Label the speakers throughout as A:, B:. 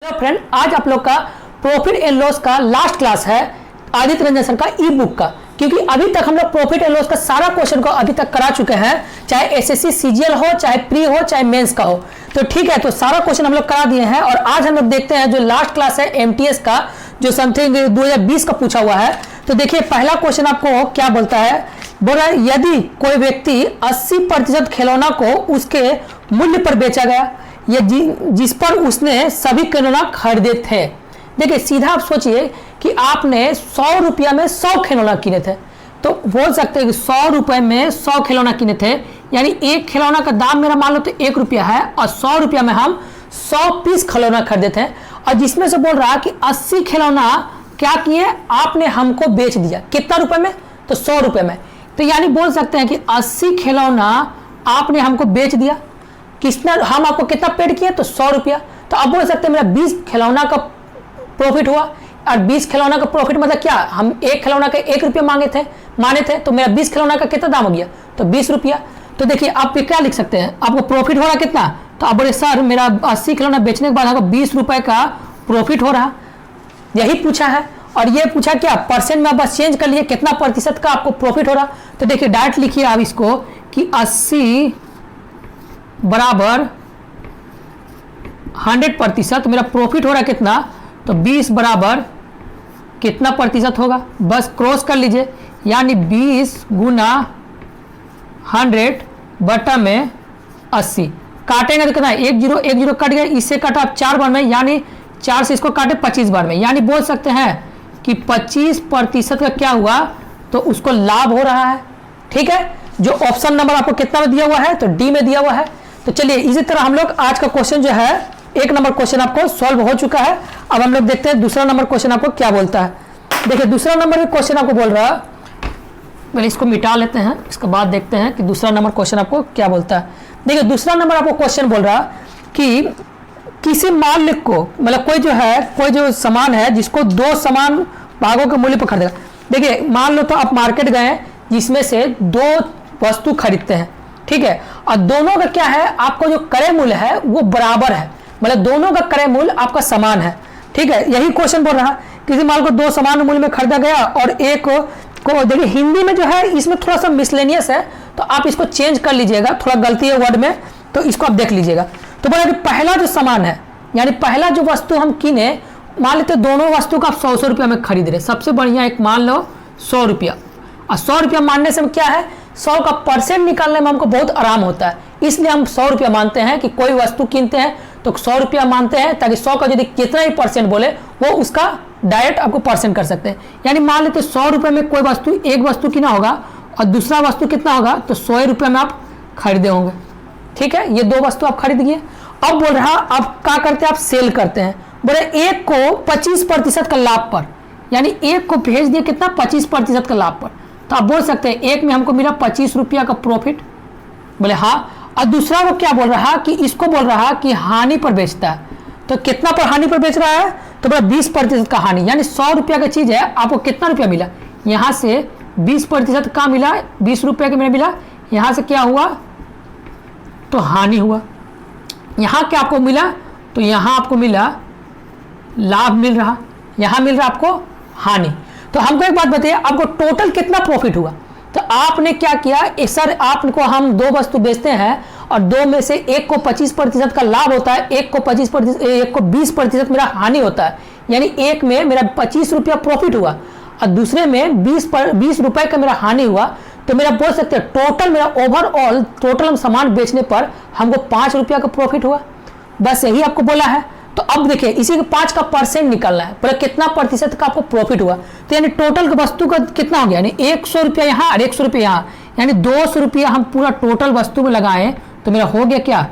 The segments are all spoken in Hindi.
A: हेलो फ्रेंड, आज आप लोग का प्रॉफिट एंड लॉस का लास्ट क्लास है आदित्य रंजन सर का ई बुक का। क्योंकि अभी तक हम लोग प्रॉफिट एंड लॉस का सारा क्वेश्चन को अभी तक करा चुके हैं, चाहे एसएससी सीजीएल हो, चाहे प्री हो, चाहे मेंस का हो। तो ठीक है, तो सारा क्वेश्चन हम लोग करा दिए हैं और आज हम लोग देखते हैं जो लास्ट क्लास है एमटीएस का, जो समथिंग 2020 का पूछा हुआ है। तो देखिए पहला क्वेश्चन आपको क्या बोलता है, बोला यदि कोई व्यक्ति 80% खिलौना को उसके मूल्य पर बेचा गया या जिस पर उसने सभी खिलौना खरीदे थे। देखिए सीधा आप सोचिए कि आपने 100 रुपया में 100 खिलौना किने थे, तो बोल सकते हैं कि 100 रुपए में 100 खिलौना किने थे, यानी एक खिलौना का दाम मेरा मान लो तो 1 रुपया है और 100 रुपया में हम 100 पीस खिलौना खरीदे थे। और जिसमें से बोल रहा कि 80 खिलौना क्या किए आपने हमको बेच दिया, कितना रुपए में, तो 100 रुपए में। तो यानी बोल सकते हैं कि 80 खिलौना आपने हमको बेच दिया, कितना, हम आपको कितना पेड किया, तो 100 रुपया। तो अब बोल सकते हैं मेरा 20 खिलौना का प्रॉफिट हुआ। और 20 खिलौना का प्रॉफिट मतलब क्या, हम एक खिलौना का 1 रुपया माने थे, तो मेरा 20 खिलौना का कितना दाम हो गया, तो 20 रुपया। तो देखिए आप क्या लिख सकते हैं, आपको प्रॉफिट हो रहा कितना, तो आप बोले सर मेरा 80 खिलौना बेचने के बाद आपको 20 रुपए का प्रॉफिट हो रहा, यही पूछा है। और ये पूछा क्या, परसेंट में बस चेंज कर लिए, कितना प्रतिशत का आपको प्रॉफिट हो रहा। तो देखिए डायरेक्ट लिखिए आप इसको कि 80 बराबर 100%, मेरा प्रॉफिट हो रहा कितना, तो 20 बराबर कितना प्रतिशत होगा, बस क्रॉस कर लीजिए, यानी 20 गुना 100 बटा में 80। काटेंगे तो कितना, 1 0 कट गया, इससे काटा आप 4 बार में, यानी 4 से इसको काटे 25 बार में, यानी बोल सकते हैं कि 25% का क्या हुआ, तो उसको लाभ हो रहा है। ठीक है, जो ऑप्शन नंबर आपको कितना में दिया हुआ है, तो डी में दिया हुआ है। तो चलिए इसी तरह हम लोग आज का क्वेश्चन जो है, 1 नंबर क्वेश्चन आपको सॉल्व हो चुका है। अब हम लोग देखते हैं दूसरा नंबर क्वेश्चन आपको क्या बोलता है। देखिए दूसरा नंबर क्वेश्चन आपको बोल रहा है, पहले इसको मिटा लेते हैं, इसके बाद देखते हैं कि दूसरा नंबर क्वेश्चन आपको क्या बोलता है। देखिए दूसरा नंबर आपको क्वेश्चन बोल रहा कि किसी माल को, मतलब कोई जो सामान है जिसको 2 समान भागों के मूल्य पर खरीदेगा। देखिए मान लो तो आप मार्केट गए जिसमें से 2 वस्तु खरीदते हैं, ठीक है, और दोनों का क्या है, आपको जो क्रय मूल्य है वो बराबर है, मतलब दोनों का क्रय मूल्य आपका समान है। ठीक है, यही क्वेश्चन बोल रहा, किसी माल को 2 समान मूल्य में खरीदा गया और एक को देखिए हिंदी में जो है इसमें थोड़ा सा मिसलेनियस है, तो आप इसको चेंज कर लीजिएगा, थोड़ा गलती है वर्ड में, तो इसको आप देख लीजिएगा। तो बोला कि पहला जो सामान है, यानी पहला जो वस्तु हम किने, मान लेते दोनों वस्तु का आप 100 रुपया में खरीद रहे, सबसे बढ़िया एक मान लो 100 रुपया, और 100 रुपया मानने से क्या है, 100 का परसेंट निकालने में हमको बहुत आराम होता है, इसलिए हम 100 रुपया मानते हैं कि कोई वस्तु किनते हैं तो 100 रुपया मानते हैं, ताकि 100 का यदि कितना ही परसेंट बोले वो उसका डायरेक्ट आपको परसेंट कर सकते हैं। यानी मान लेते 100 रुपये में कोई वस्तु, एक वस्तु किना होगा और दूसरा वस्तु कितना होगा, तो 100 रुपये में आप खरीदे होंगे। ठीक है, ये 2 वस्तु आप खरीद गए। अब बोल रहा अब क्या करते हैं, आप सेल करते हैं, बोले एक को 25% का लाभ पर, यानी एक को भेज दिए कितना, 25% का लाभ पर। तो आप बोल सकते हैं एक में हमको मिला 25 रुपया का प्रॉफिट, बोले हाँ। और दूसरा को क्या बोल रहा कि इसको बोल रहा कि हानि पर बेचता है, तो कितना पर हानि पर बेच रहा है, तो बोला 20% का हानि, यानी 100 रुपया का चीज़ है, आपको कितना रुपया मिला, यहाँ से 20% का मिला, 20 रुपये का मिला, यहाँ से क्या हुआ, तो हानि हुआ। यहाँ क्या आपको मिला, तो यहाँ आपको मिला लाभ मिल रहा, यहाँ मिल रहा आपको हानि। तो हमको एक बात बताइए, आपको टोटल कितना प्रॉफिट हुआ। तो आपने क्या किया, सर आपको हम 2 वस्तु बेचते हैं और 2 में से एक को 25% का लाभ होता है, एक को 20% मेरा हानि होता है, यानी एक में मेरा 25 रुपया प्रॉफिट हुआ और दूसरे में 20 रुपए का मेरा हानि हुआ। तो मेरा बोल सकते हैं टोटल मेरा ओवरऑल टोटल हम सामान बेचने पर हमको 5 रुपया का प्रॉफिट हुआ, बस यही आपको बोला है। तो अब देखिए इसी के 5 का परसेंट निकालना है, बोले कितना प्रतिशत का आपको प्रॉफिट हुआ, तो यानी टोटल वस्तु का कितना हो गया, यानी 100 रुपया यहाँ और 100 रुपया यहाँ, यानी 200 रुपया हम पूरा टोटल वस्तु में लगाएं, तो मेरा हो गया क्या,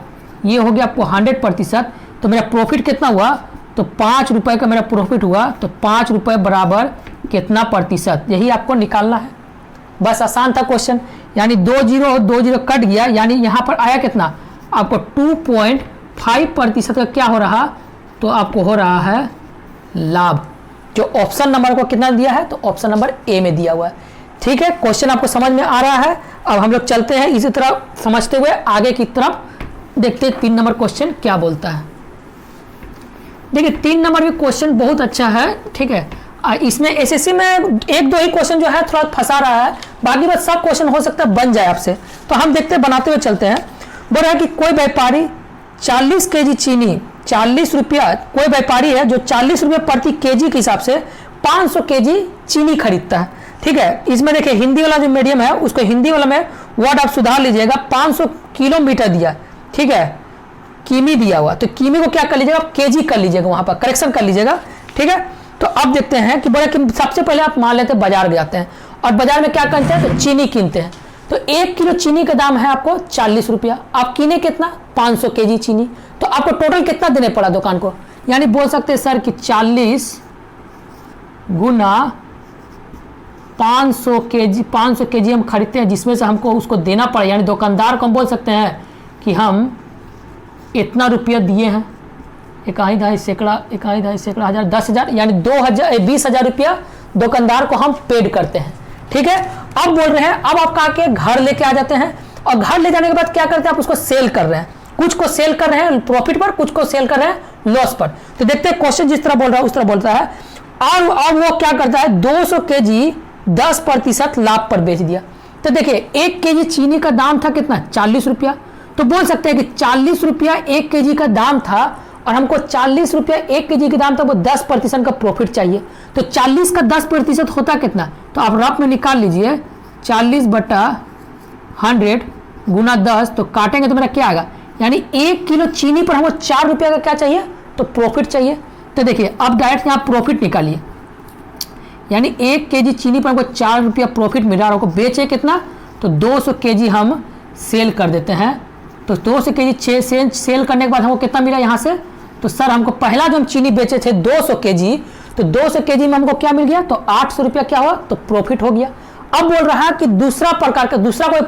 A: ये हो गया आपको 100%। तो मेरा प्रॉफिट कितना हुआ, तो 5 रुपये का मेरा प्रॉफिट हुआ, तो 5 रुपये बराबर कितना प्रतिशत, यही आपको निकालना है। बस आसान था क्वेश्चन, यानी 2 0 कट गया, यानी यहाँ पर आया कितना, आपको 2.5% का क्या हो रहा, तो आपको हो रहा है लाभ, जो ऑप्शन नंबर को कितना दिया है, तो ऑप्शन नंबर ए में दिया हुआ है। ठीक है, क्वेश्चन आपको समझ में आ रहा है। अब हम लोग चलते हैं इसी तरह समझते हुए आगे की तरफ, देखते हैं 3 नंबर क्वेश्चन क्या बोलता है। देखिए 3 नंबर भी क्वेश्चन बहुत अच्छा है, ठीक है। इसमें एसएससी में 1-2 ही क्वेश्चन जो है थोड़ा फंसा रहा है, बाकी बस सब क्वेश्चन हो सकता है बन जाए आपसे। तो हम देखते हैं, बनाते हुए चलते हैं। बोल रहा है कि कोई व्यापारी 40 केजी चीनी 40 रुपया, कोई व्यापारी है जो 40 रुपये प्रति केजी के हिसाब से 500 केजी चीनी खरीदता है, ठीक है। इसमें देखिए हिंदी वाला जो मीडियम है उसको हिंदी वाला में वर्ड आप सुधार लीजिएगा, 500 किलोमीटर दिया, ठीक है, किमी दिया हुआ, तो किमी को क्या कर लीजिएगा, केजी कर लीजिएगा, वहां पर करेक्शन कर लीजिएगा, ठीक है। तो अब देखते हैं कि बोले कि सबसे पहले आप मान लेते हैं बाजार जाते हैं और बाजार में क्या करते हैं, तो चीनी कीनते हैं। तो 1 किलो चीनी का दाम है आपको 40 रुपया, आप कीने कितना, 500 केजी चीनी, तो आपको टोटल कितना देने पड़ा दुकान को, यानी बोल सकते हैं सर कि 40 गुना 500 केजी हम खरीदते हैं, जिसमें से हमको उसको देना पड़ा, यानी दुकानदार को हम बोल सकते हैं कि हम इतना रुपया दिए हैं, 1.5 सैकड़ा 1000 10,000, यानी 20,000 रुपया दुकानदार को हम पेड करते हैं, ठीक है। अब बोल रहे हैं, अब आप आके घर लेके आ जाते हैं और घर ले जाने के बाद क्या करते हैं, आप उसको सेल कर रहे हैं, कुछ को सेल कर रहे हैं प्रॉफिट पर, कुछ को सेल कर रहे हैं लॉस पर। तो देखते हैं क्वेश्चन जिस तरह बोल रहा है उस तरह बोलता है। और अब वो क्या करता है, 200 केजी 10% लाभ पर बेच दिया। तो देखिए 1 केजी चीनी का दाम था कितना, 40 रुपया, तो बोल सकते हैं कि 40 रुपया 1 केजी का दाम था और हमको 40 रुपया 1 केजी के दाम था, वो 10% का प्रॉफिट चाहिए। तो 40 का 10% होता कितना, तो आप रफ में निकाल लीजिए, 40/100 गुना 10, तो काटेंगे तो मेरा क्या आएगा, यानी 1 किलो चीनी पर हमको 4 रुपया का क्या चाहिए, तो प्रॉफिट चाहिए। तो देखिए अब डायरेक्ट यहाँ प्रॉफिट निकालिए, यानी 1 केजी चीनी पर हमको 4 रुपया प्रॉफिट मिल रहा है, हमको बेचे कितना, तो 200 केजी हम सेल कर देते हैं। तो 200 केजी सेल करने के बाद हमको कितना मिला यहाँ से, तो सर हमको पहला जो हम चीनी बेचे थे 200 केजी, तो 200 केजी में हमको क्या मिल गया, तो 800 रुपया क्या हुआ, तो प्रॉफिट हो गया। अब बोल रहा है कि दूसरा प्रकार का दूसरा कोई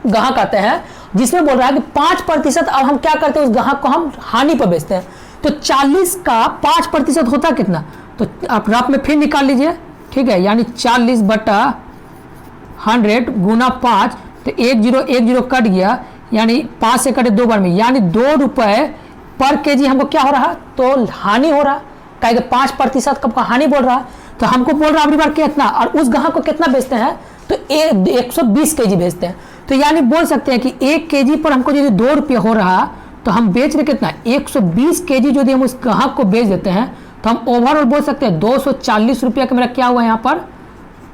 A: ग्राहक आते हैं जिसमें बोल रहा है कि 5% अब हम क्या करते हैं, उस ग्राहक को हम हानि पर बेचते हैं। तो 40 का 5% होता कितना, तो आप रफ में फिर निकाल लीजिए, ठीक है, यानी 40/100 गुना 5, तो 1010 कट गया, यानी 5 से कटे 2 बार में, यानी 2 रुपए पर केजी हमको क्या हो रहा, तो हानि हो रहा, कहेगा 5% का हानि बोल रहा। तो हमको बोल रहा अगली बार कितना, और उस ग्राहक को कितना बेचते हैं, तो 120 केजी बेचते हैं। तो यानी बोल सकते हैं कि 1 केजी पर हमको यदि 2 रुपये हो रहा, तो हम बेच रहे कितना, 120 केजी यदि हम उस ग्राहक को बेच देते हैं, तो हम ओवरऑल बोल सकते हैं 240 रुपया का मेरा क्या हुआ यहाँ पर,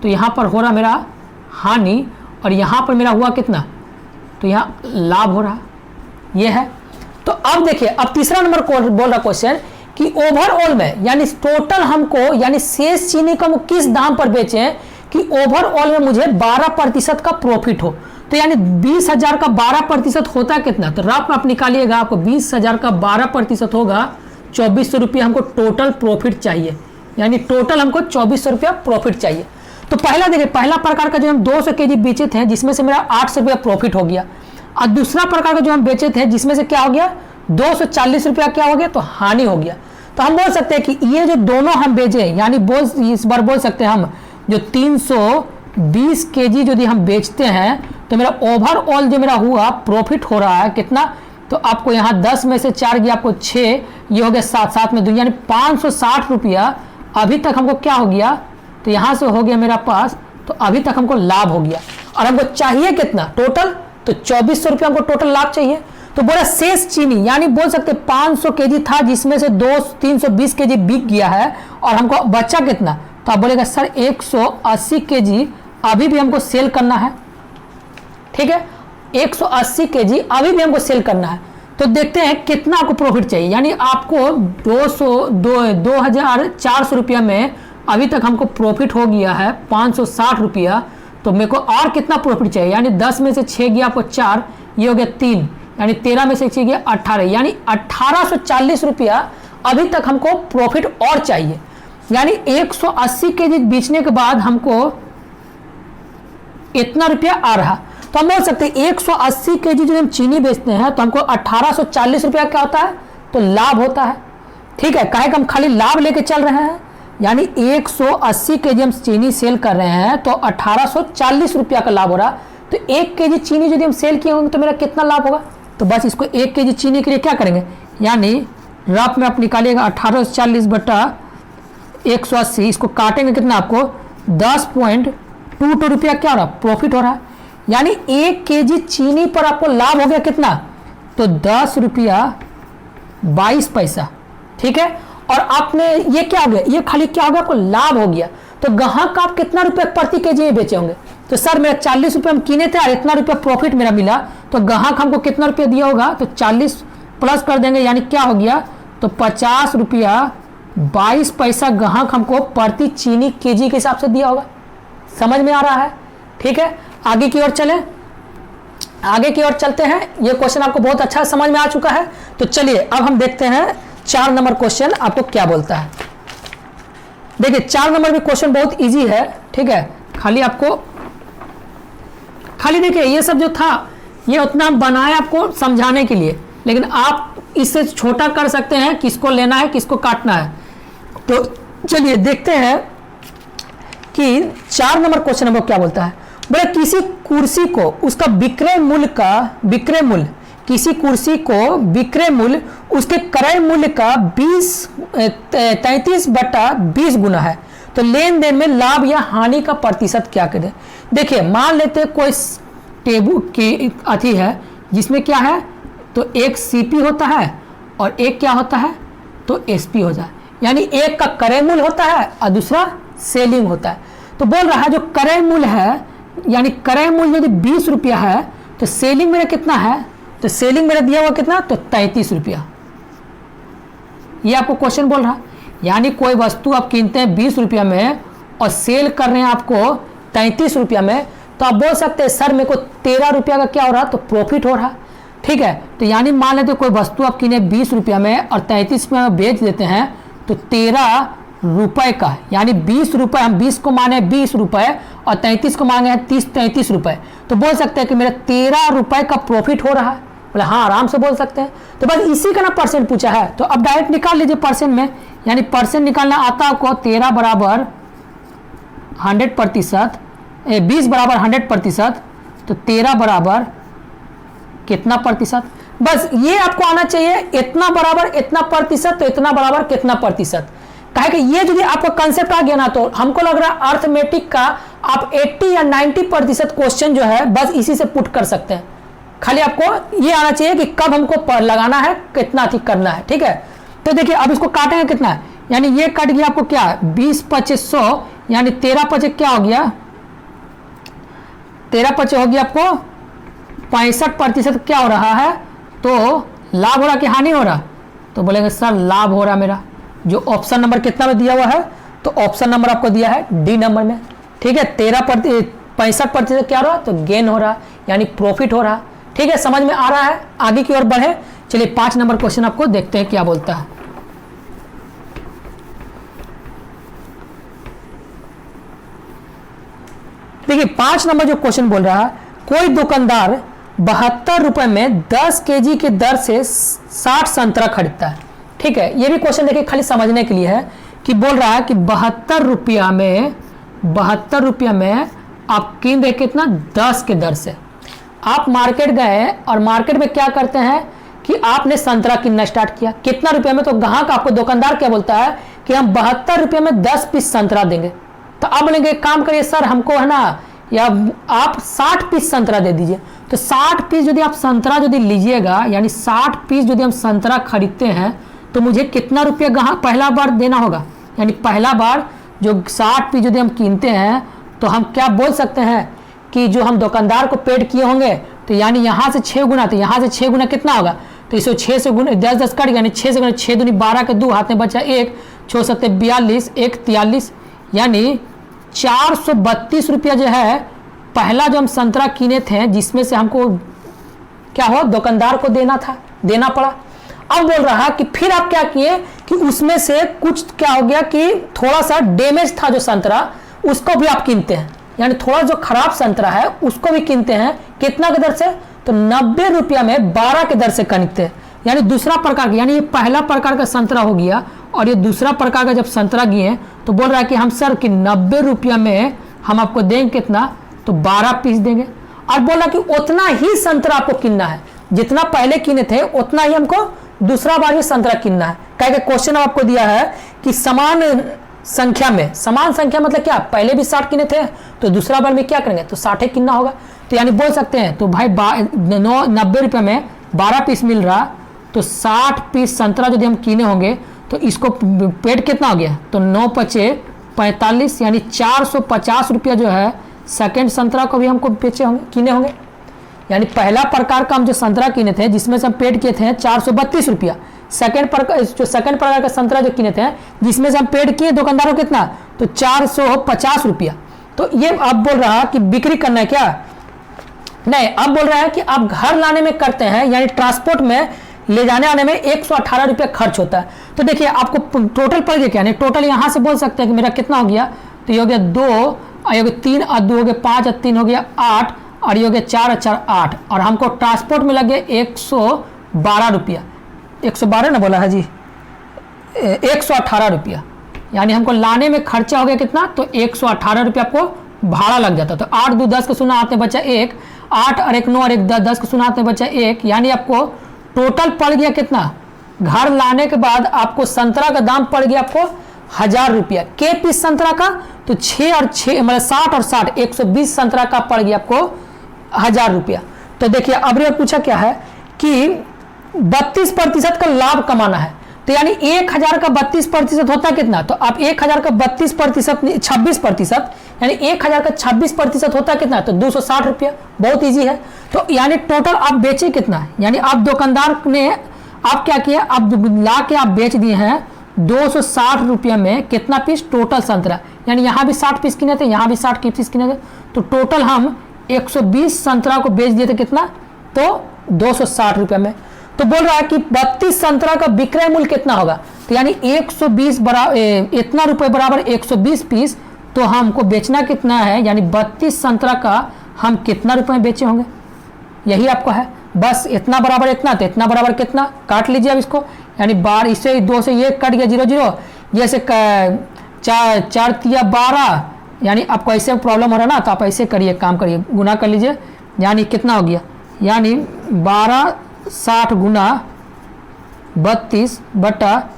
A: तो यहाँ पर हो रहा मेरा हानि, और यहाँ पर मेरा हुआ कितना, तो यहाँ लाभ हो रहा, ये है। तो अब देखिए अब तीसरा नंबर बोल रहा क्वेश्चन कि ओवरऑल में, यानी टोटल हमको, यानी शेष चीनी को हम किस दाम पर बेचें कि ओवरऑल में मुझे 12% का प्रॉफिट हो। तो यानी 20,000 का 12% होता कितना, तो रफ में आप निकालिएगा, आपको 20,000 का 12% होगा 2400 रुपया हमको टोटल प्रॉफिट चाहिए, यानी टोटल हमको 2400 रुपया प्रॉफिट चाहिए। तो पहला देखिए, पहला प्रकार का जो हम 200 केजी बेचे थे जिसमें से मेरा 800 रुपया प्रॉफिट हो गया, और दूसरा प्रकार का जो हम बेचे थे जिसमें से क्या हो गया, 240 रुपया क्या हो गया, तो हानि हो गया। तो हम बोल सकते हैं कि ये जो दोनों हम बेचे, यानी इस बार बोल सकते हैं हम जो 320 केजी यदि हम बेचते हैं, तो मेरा ओवरऑल जो मेरा हुआ प्रॉफिट हो रहा है कितना, तो आपको यहाँ 10 में से 4 गया, आपको 6, ये हो गया 7 में 2, यानी 560 रुपया अभी तक हमको क्या हो गया, तो यहाँ से हो गया मेरा पास, तो अभी तक हमको लाभ हो गया। और हमको चाहिए कितना टोटल, तो 2400 रुपया हमको टोटल लाभ चाहिए। तो बोला शेष चीनी, यानी बोल सकते 500 केजी था जिसमें से 320 केजी बिक गया है, और हमको बचा कितना, तो आप बोलेगा सर 180 केजी अभी भी हमको सेल करना है, ठीक है, 180 केजी अभी भी हमको सेल करना है। तो देखते हैं कितना आपको प्रॉफिट चाहिए, यानी आपको 2,400 रुपया में अभी तक हमको प्रॉफिट हो गया है 560 रुपया, तो मेरे को और कितना प्रॉफिट चाहिए, यानी 10 में से 6 गया आपको 4, ये हो गया 3, यानी 13 में से 6 गया 18, यानी 1840 रुपया अभी तक हमको प्रॉफिट और चाहिए। यानी 180 केजी बेचने के बाद हमको इतना रुपया आ रहा, तो हम बोल सकते हैं 180 केजी जो हम चीनी बेचते हैं तो हमको 1840 रुपया क्या होता है, तो लाभ होता है, ठीक है। काहे कि हम खाली लाभ लेके चल रहे हैं, यानी 180 केजी हम चीनी सेल कर रहे हैं तो 1840 रुपया का लाभ हो रहा। तो 1 केजी चीनी यदि हम सेल किए होंगे तो मेरा कितना लाभ होगा, तो बस इसको 1 केजी चीनी के लिए क्या करेंगे, यानी रफ में आप निकालिएगा 1840/180, इसको काटेंगे कितना आपको 10.22 रुपया क्या हो रहा प्रॉफिट हो रहा है। यानी 1 केजी चीनी पर आपको लाभ हो गया कितना, तो 10 रुपया 22 पैसा। ठीक है, और आपने ये क्या हो गया, ये खाली क्या हो गया आपको लाभ हो गया। तो ग्राहक आप कितना रुपए प्रति केजी में बेचे होंगे, तो सर मेरा 40 रुपये हम किने थे और इतना रुपया प्रॉफिट मेरा मिला, तो ग्राहक हमको कितना रुपया दिया होगा, तो 40 प्लस कर देंगे, यानी क्या हो गया, तो 50 रुपया 22 पैसा ग्राहक हमको प्रति चीनी केजी के हिसाब से दिया होगा। समझ में आ रहा है। ठीक है, आगे की ओर चलें, आगे की ओर चलते हैं। ये क्वेश्चन आपको बहुत अच्छा समझ में आ चुका है। तो चलिए अब हम देखते हैं 4 नंबर क्वेश्चन आपको क्या बोलता है। देखिए 4 नंबर भी क्वेश्चन बहुत इजी है। ठीक है, खाली देखिए ये सब जो था ये उतना हम बनाए आपको समझाने के लिए, लेकिन आप इससे छोटा कर सकते हैं, किसको लेना है किसको काटना है। तो चलिए देखते हैं कि 4 नंबर क्वेश्चन हमको क्या बोलता है। बोले किसी कुर्सी को उसका विक्रय मूल्य किसी कुर्सी को विक्रय मूल्य उसके क्रय मूल्य का 33/20 गुना है, तो लेन देन में लाभ या हानि का प्रतिशत क्या करें। देखिए मान लेते कोई टेबल की अथी है जिसमें क्या है, तो एक सीपी होता है और एक क्या होता है, तो एसपी हो जाए, यानी एक का क्रय मूल्य होता है और दूसरा सेलिंग होता है। तो बोल रहा है जो क्रय मूल्य है, यानी क्रय मूल्य यदि 20 रुपया है तो सेलिंग मेरा कितना है, तो सेलिंग मेरा दिया हुआ कितना, तो 33 रुपया। ये आपको क्वेश्चन बोल रहा है, यानी कोई वस्तु आप कीनते हैं 20 रुपया में और सेल कर रहे हैं आपको 33 रुपया में, तो आप बोल सकते हैं सर मेरे को 13 रुपया का क्या हो रहा, तो प्रॉफिट हो रहा। ठीक है, तो यानी मान लेते कोई वस्तु आप किने 20 रुपया में और 33 रुपया में बेच देते हैं, तो 13 रुपए का, यानी 20 रुपए, हम 20 को माने 20 रुपए और 33 को मांगे हैं 33 रुपए, तो बोल सकते हैं कि मेरा 13 रुपए का प्रॉफिट हो रहा है। बोले हाँ, आराम से बोल सकते हैं। तो बस इसी का ना परसेंट पूछा है, तो अब डायरेक्ट निकाल लीजिए परसेंट में, यानी परसेंट निकालना आता आपको 13 बराबर 100%, 20 बराबर 100%, तो 13 बराबर कितना प्रतिशत। बस ये आपको आना चाहिए, इतना बराबर इतना प्रतिशत, तो इतना बराबर कितना प्रतिशत। कहे कि ये यदि आपका कंसेप्ट आ गया ना, तो हमको लग रहा है अर्थमेटिक का आप 80 या 90% क्वेश्चन जो है बस इसी से पुट कर सकते हैं। खाली आपको ये आना चाहिए कि कब हमको लगाना है, कितना ठीक करना है। ठीक है, तो देखिए अब इसको काटेंगे कितना है, यानी ये कट गया आपको क्या, 20/2500, यानी 13/5 क्या हो गया, 13/5 हो गया आपको 65% क्या हो रहा है, तो लाभ हो रहा कि हानि हो रहा। तो बोलेंगे सर लाभ हो रहा मेरा, जो ऑप्शन नंबर कितना में दिया हुआ है, तो ऑप्शन नंबर आपको दिया है डी नंबर में। ठीक है, 65% क्या हो रहा, तो गेन हो रहा, यानी प्रॉफिट हो रहा। ठीक है, समझ में आ रहा है। आगे की ओर बढ़े, चलिए 5 नंबर क्वेश्चन आपको देखते हैं क्या बोलता है। देखिए 5 नंबर जो क्वेश्चन बोल रहा है, कोई दुकानदार 72 रुपए में 10 केजी के दर से 60 संतरा खरीदता है। ठीक है, ये भी क्वेश्चन देखिए खाली समझने के लिए है कि बोल रहा है कि 72 रुपया में आप कीन रहे कितना, 10 के दर से। आप मार्केट गए और मार्केट में क्या करते हैं कि आपने संतरा किनना स्टार्ट किया, कितना रुपये में, तो ग्राहक आपको दुकानदार क्या बोलता है कि हम 72 रुपये में 10 पीस संतरा देंगे। तो अब बोलेंगे काम करिए सर हमको है ना, या आप 60 पीस संतरा दे दीजिए। तो 60 पीस यदि आप संतरा यदि लीजिएगा, यानी 60 पीस यदि हम संतरा खरीदते हैं, तो मुझे कितना रुपया ग्राहक पहला बार देना होगा, यानी पहला बार जो 60 पीस यदि हम कीनते हैं, तो हम क्या बोल सकते हैं कि जो हम दुकानदार को पेड किए होंगे, तो यानी यहाँ से 6 गुना, तो यहाँ से 6 गुना कितना होगा, तो इसको 6 से गुना 10 कट, यानी 6 से गुना 6 दूनी 12 के 2 हाथ में बचा 1, 6 7 42, 1 43, यानी 432 रुपया जो है पहला जो हम संतरा कीने थे, जिसमें से हमको क्या हुआ, दुकानदार को देना पड़ा। अब बोल रहा है कि फिर आप क्या किए कि उसमें से कुछ क्या हो गया कि थोड़ा सा डैमेज था जो संतरा, उसको भी आप कीनते हैं, यानी थोड़ा जो खराब संतरा है उसको भी कीनते हैं। कितना के दर से, तो 90 रुपया में 12 के दर से खरीदते हैं, यानी दूसरा प्रकार, यानी ये पहला प्रकार का संतरा हो गया और ये दूसरा प्रकार का जब संतरा किए, तो बोल रहा है कि हम सर कि 90 रुपया में हम आपको देंगे कितना, तो 12 पीस देंगे। और बोला कि उतना ही संतरा आपको किनना है, जितना पहले किने थे उतना ही हमको दूसरा बार भी संतरा किनना है। कह के क्वेश्चन आपको दिया है कि समान संख्या में, समान संख्या मतलब क्या, पहले भी 60 किने थे तो दूसरा बार में क्या करेंगे, तो 60 किनना होगा। तो यानी बोल सकते हैं, तो भाई 90 रुपये में 12 पीस मिल रहा, तो 60 पीस संतरा यदि हम किने होंगे तो इसको पेट कितना हो गया, तो 9 पचे 45, यानी 450 रुपया जो है सेकेंड संतरा को भी हमको बेचे होंगे, किने होंगे। यानी पहला प्रकार का हम जो संतरा किने थे जिसमें से हम पेड किए थे 432 रुपया, सेकेंड प्रकार का संतरा जो किने थे जिसमें से हम पेड किए दुकानदारों कितना, तो 450 रुपया। तो ये अब बोल रहा कि बिक्री करना है क्या, नहीं, अब बोल रहा है कि आप घर लाने में करते हैं, यानी ट्रांसपोर्ट में ले जाने आने में 118 रुपया खर्च होता है। तो देखिए आपको टोटल पड़ गया क्या, नहीं टोटल यहाँ से बोल सकते हैं कि मेरा कितना हो गया, तो ये हो गया 2 और ये हो गया 3 और 2 हो गया 5 और 3 हो गया 8 और ये हो गया 4 और 4 8, और हमको ट्रांसपोर्ट में लगे 112 रुपया, 112 ना बोला है जी, 118 रुपया, यानी हमको लाने में खर्चा हो गया कितना, तो 118 रुपया आपको भाड़ा लग जाता। तो 8 2 10 का सुना हाथ में बचा 1, 8 और 1 9 और 1 10 का सुना हाथ में बचा 1, यानी आपको टोटल पड़ गया कितना, घर लाने के बाद आपको संतरा का दाम पड़ गया आपको 1000 रुपया के पीस संतरा का, तो 6 और 6 मतलब 60 और 60 120 संतरा का पड़ गया आपको 1000 रुपया। तो देखिए अब ये पूछा क्या है कि 32% का लाभ कमाना है, तो यानी 1000 का 32% होता है कितना, तो आप 1000 का 32% 26%, यानी 1000 का 26% होता है कितना, तो 260 रुपया, बहुत इजी है। तो यानी टोटल आप बेचे कितना, यानी आप दुकानदार ने आप क्या किया, आप ला के आप बेच दिए हैं 260 रुपया में कितना पीस, टोटल संतरा, यानी यहाँ भी 60 पीस किने थे, यहाँ भी 60 पीस किने थे, तो टोटल हम 120 संतरा को बेच दिए थे कितना, तो 260 रुपया में। तो बोल रहा है कि 32 संतरा का विक्रय मूल्य कितना होगा, तो यानी 120 इतना रुपए बराबर 120 पीस, तो हमको बेचना कितना है, यानी 32 संतरा का हम कितना रुपए में बेचे होंगे, यही आपको है। बस इतना बराबर इतना, तो इतना बराबर कितना, काट लीजिए अब इसको, यानी 12 इससे 2 से ये कट गया 0 0, ये से 4 तिया 12, यानी आपको ऐसे प्रॉब्लम हो रहा है ना, तो आप ऐसे करिए, काम करिए, गुना कर लीजिए, यानी कितना हो गया, यानी 12 60 गुना 32 बटा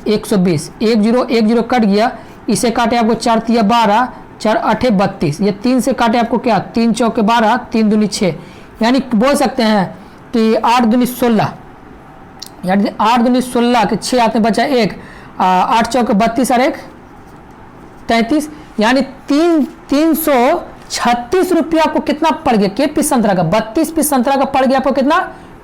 A: 120, 1 0 कट गया, इसे काटे आपको 4 तिया 12, 4 8 32, ये 3 से काटे आपको क्या, 3 चौके 12, 3 दूनी 6, यानी बोल सकते हैं कि 8 दूनी 16, यानी 8 दूनी 16 के 6 हाथ में बचा 1, 8 चौके 32 और 1 33, यानी 336 रुपया आपको कितना पड़ गया के पीस संतरा का, 32 पीस संतरा का पड़ गया आपको कितना,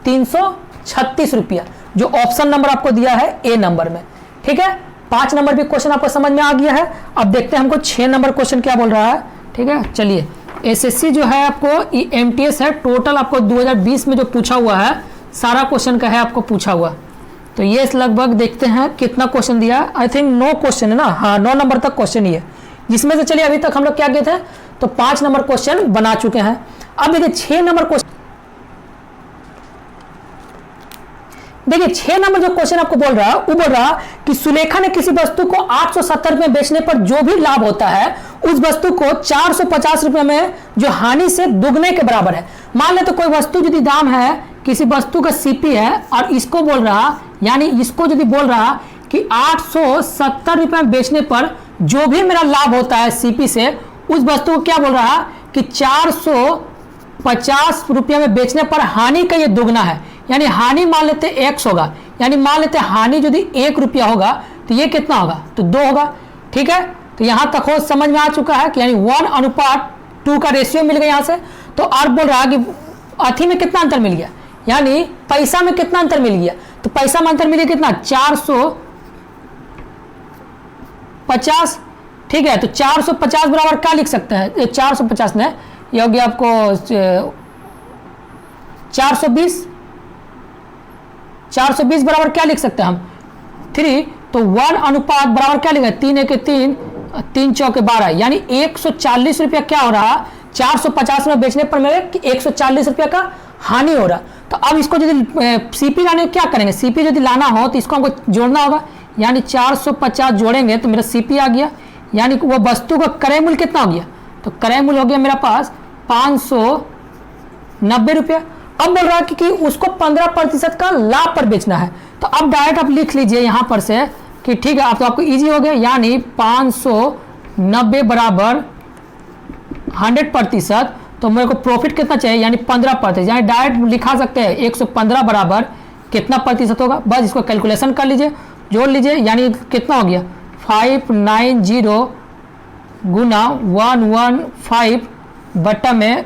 A: 336 रुपया, जो ऑप्शन नंबर आपको दिया है ए नंबर में। ठीक है, 5 नंबर भी क्वेश्चन आपको समझ में आ गया है। अब देखते हैं हमको 6 नंबर क्वेश्चन क्या बोल रहा है। ठीक है, चलिए, एसएससी जो है आपको एमटीएस है, टोटल आपको 2020 में जो पूछा हुआ है सारा क्वेश्चन का है आपको पूछा हुआ, तो ये लगभग देखते हैं कितना क्वेश्चन दिया है। आई थिंक 9 क्वेश्चन है ना, हाँ 9 नंबर तक क्वेश्चन ही है, जिसमें से चलिए अभी तक हम लोग क्या किए थे, तो 5 नंबर क्वेश्चन बना चुके हैं। अब देखिए 6 नंबर क्वेश्चन, देखिए 6 नंबर जो क्वेश्चन आपको बोल रहा है वो बोल रहा कि सुलेखा ने किसी वस्तु को 870 रुपये बेचने पर जो भी लाभ होता है उस वस्तु को 450 रुपये में जो हानि से दुगने के बराबर है। मान ले तो कोई वस्तु यदि दाम है, किसी वस्तु का सीपी है, और इसको बोल रहा, यानी इसको यदि बोल रहा कि 870 रुपये में बेचने पर जो भी मेरा लाभ होता है सीपी से, उस वस्तु को क्या बोल रहा कि 450 रुपये में बेचने पर हानि का ये दुगना है, यानी हानि मान लेते x होगा, यानी मान लेते हानि यदि 1 रुपया होगा तो ये कितना होगा, तो 2 होगा। ठीक है, तो यहां तक हो समझ में आ चुका है कि यानी 1:2 का रेशियो मिल गया यहां से। तो और बोल रहा कि अथी में कितना अंतर मिल गया, यानी पैसा में कितना अंतर मिल गया, तो पैसा में अंतर मिल गया कितना, 450। ठीक है, तो 450 बराबर क्या लिख सकते हैं, 450 ने ये हो गया आपको 420 बराबर क्या लिख सकते हैं हम 3, तो 1 बराबर क्या लिखा है, 3 1 3, 3 चौके 12, यानी 140 रुपया क्या हो रहा, 450 में बेचने पर मेरे 140 रुपया का हानि हो रहा। तो अब इसको यदि सीपी लाने क्या करेंगे, सीपी यदि लाना हो तो इसको हमको जोड़ना होगा, यानी 450 जोड़ेंगे तो मेरा सीपी आ गया, यानी वो वस्तु का क्रय मूल्य कितना हो गया, तो क्रय मूल्य हो गया मेरा पास 590 रुपया। अब बोल रहा है कि उसको 15% का लाभ पर बेचना है। तो अब डायरेक्ट आप लिख लीजिए यहां पर से कि ठीक है, अब तो आपको इजी हो गया, यानी 590 बराबर 100%, तो मेरे को प्रॉफिट कितना चाहिए, यानी 15%, यानी डायरेक्ट लिखा सकते हैं 115 बराबर कितना प्रतिशत होगा। बस इसको कैलकुलेशन कर लीजिए, जोड़ लीजिए, यानी कितना हो गया 590 गुना 115 बटा में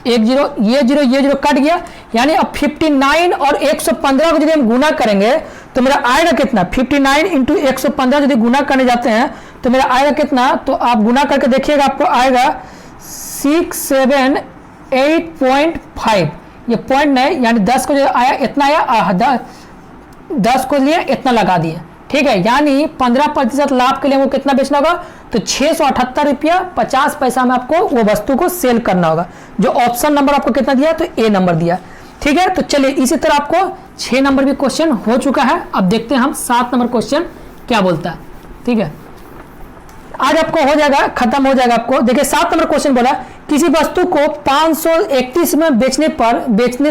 A: 10, ये जीरो कट गया, यानी अब 59 और 115 को यदि हम गुना करेंगे तो मेरा आएगा कितना, 59 इंटू 115 यदि गुना करने जाते हैं तो मेरा आएगा कितना, तो आप गुना करके देखिएगा, आपको आएगा 678.5, ये पॉइंट नहीं, यानी 10 को जो आया इतना आया, 10 को लिए इतना लगा दिए, ठीक है, यानी 15% लाभ के लिए वो कितना बेचना होगा, तो 678 रुपया 50 पैसा में आपको वो वस्तु को सेल करना होगा। जो ऑप्शन नंबर आपको कितना दिया, तो ए नंबर दिया, ठीक है। तो चलिए इसी तरह आपको 6 नंबर भी क्वेश्चन हो चुका है। अब देखते हैं हम 7 नंबर क्वेश्चन क्या बोलता है, ठीक है। आज आपको हो जाएगा, खत्म हो जाएगा आपको। देखिए 7 नंबर क्वेश्चन बोला, किसी वस्तु को 531 में बेचने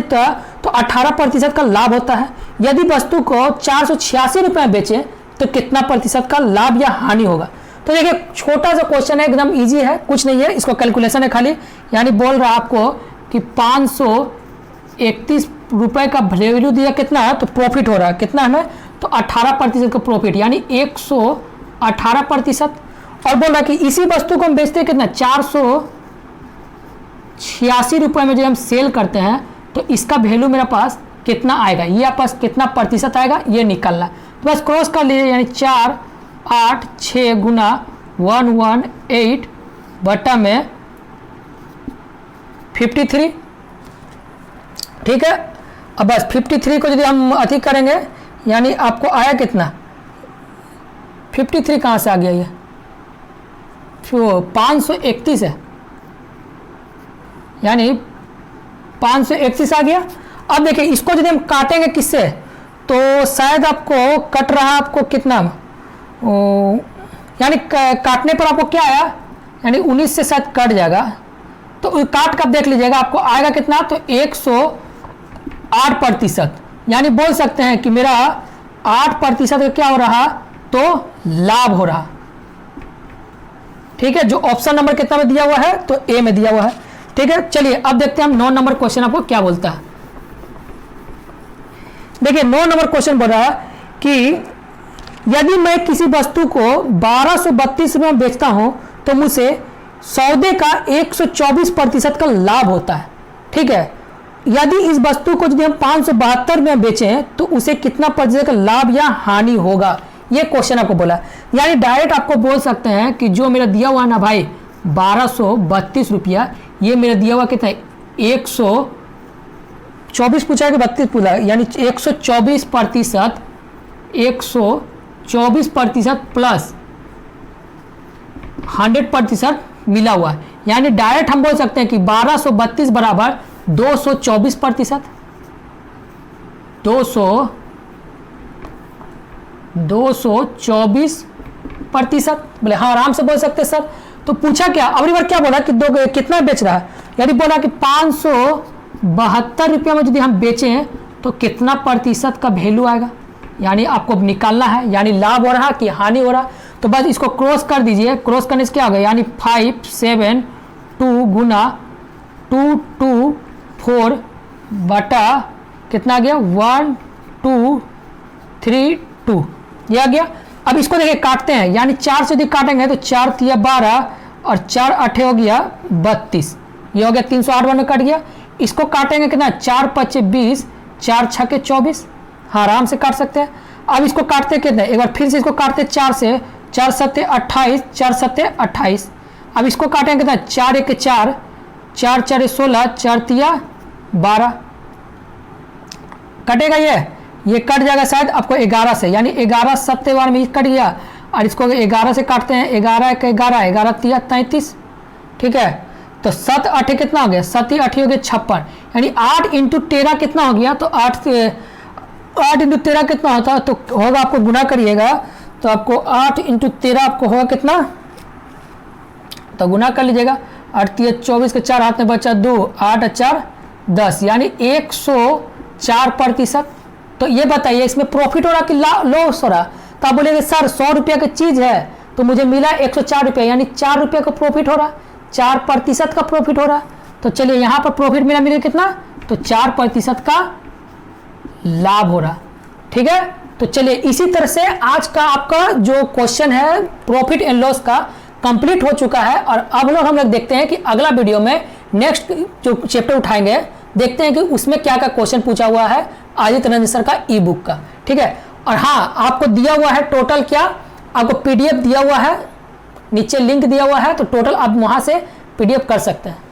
A: तो 18% का लाभ होता है। यदि वस्तु को 486 रुपए में बेचे तो कितना प्रतिशत का लाभ या हानि होगा। तो देखिए छोटा सा क्वेश्चन है, एकदम इजी है, कुछ नहीं है, इसको कैलकुलेशन है खाली, यानी बोल रहा है आपको कि 531 रुपए का वैल्यू दिया कितना है, तो प्रॉफिट हो रहा है कितना हमें, तो 18% का प्रॉफिट, यानी 118%। और बोल रहा है कि इसी वस्तु को हम बेचते हैं कितना, 486 रुपए में जो हम सेल करते हैं, तो इसका वैल्यू मेरे पास कितना आएगा, ये आप पास कितना प्रतिशत आएगा ये निकालना। तो बस क्रॉस कर लीजिए, यानी 486 गुना 118 बटा में 53, ठीक है। अब बस 53 को यदि हम अधिक करेंगे, यानी आपको आया कितना, 53 कहाँ से आ गया, ये 531 है, यानी 531 आ गया। अब देखिए इसको यदि हम काटेंगे किससे, तो शायद आपको कट रहा है आपको कितना, यानी काटने पर आपको क्या आया, यानी 19 से शायद कट जाएगा, तो काट कर देख लीजिएगा आपको आएगा कितना, तो 108%, यानी बोल सकते हैं कि मेरा 8% क्या हो रहा, तो लाभ हो रहा, ठीक है। जो ऑप्शन नंबर कितना में दिया हुआ है, तो ए में दिया हुआ है, ठीक है। चलिए अब देखते हैं हम 9 नंबर क्वेश्चन आपको क्या बोलता है। देखिए 9 नंबर क्वेश्चन बोल रहा है कि यदि मैं किसी वस्तु को 1232 रुपये में बेचता हूं तो मुझे सौदे का 124% का लाभ होता है, ठीक है। यदि इस वस्तु को यदि हम 572 में बेचें तो उसे कितना प्रतिशत का लाभ या हानि होगा, ये क्वेश्चन आपको बोला। यानी डायरेक्ट आपको बोल सकते हैं कि जो मेरा दिया हुआ ना भाई 1232 रुपया, ये मेरा दिया हुआ कितना है 124 पूछा है कि 32 पूछा है, यानी 124%, 124% प्लस 100% मिला हुआ है। यानी डायरेक्ट हम बोल सकते हैं कि 1232 बराबर 224%, 224%। बोले हाँ आराम से बोल सकते हैं सर। तो पूछा क्या, अगली बार क्या बोला कि दो कितना बेच रहा है, यानी बोला कि 572 रुपया में यदि हम बेचें तो कितना प्रतिशत का वैल्यू आएगा, यानी आपको निकालना है, यानी लाभ हो रहा कि हानि हो रहा। तो बस इसको क्रॉस कर दीजिए, क्रॉस करने से क्या होगा, यानी 572 गुना 224 बटा कितना आ गया 1232, ये आ गया। अब इसको देखिए काटते हैं, यानी 4 से यदि काटेंगे तो 4 तिया 12 और 4 8 हो गया 32, ये हो गया 308 में कट गया। इसको काटेंगे कितना 4 5 20, 4 6 के 24, हाँ आराम से काट सकते हैं। अब इसको काटते कितने, एक बार फिर से इसको काटते 4 से, 4 7 28, 4 7 28। अब इसको काटेंगे कितना 4 1 4, 4 4 16, 4 तिया 12, कटेगा ये कट जाएगा शायद आपको 11 से, यानी 11 7 बार में कट गया। और इसको 11 से काटते हैं, 11 1 11, 11 तिया 33, ठीक है। तो 7 8 कितना हो गया, 7 8 हो गया 56, यानी 8 × 13 कितना हो गया, तो 8 × 13 कितना होता है, तो होगा आपको गुना करिएगा तो आपको 8 × 13 आपको होगा कितना, तो गुना कर लीजिएगा। 8 3 24 के 4 हाथ में बचा 2, 8 4 10 यानी 104%। तो ये बताइए इसमें प्रॉफिट हो रहा कि लॉस हो रहा? तो आप बोलेंगे सर 100 रुपये की चीज़ है तो मुझे मिला 104 रुपये, यानी 4 रुपये का प्रॉफिट हो रहा, 4% का प्रॉफिट हो रहा। तो चलिए यहाँ पर प्रॉफिट मेरा मिलेगा कितना, तो 4% का लाभ हो रहा। ठीक है, तो चलिए इसी तरह से आज का आपका जो क्वेश्चन है प्रॉफिट एंड लॉस का कंप्लीट हो चुका है। और अब हम लोग देखते हैं कि अगला वीडियो में नेक्स्ट जो चैप्टर उठाएंगे, देखते हैं कि उसमें क्या क्या क्वेश्चन पूछा हुआ है आदित्य रंजन सर का ई बुक का। ठीक है, और हाँ आपको दिया हुआ है टोटल क्या, आपको PDF दिया हुआ है, नीचे लिंक दिया हुआ है, तो टोटल आप वहाँ से PDF कर सकते हैं।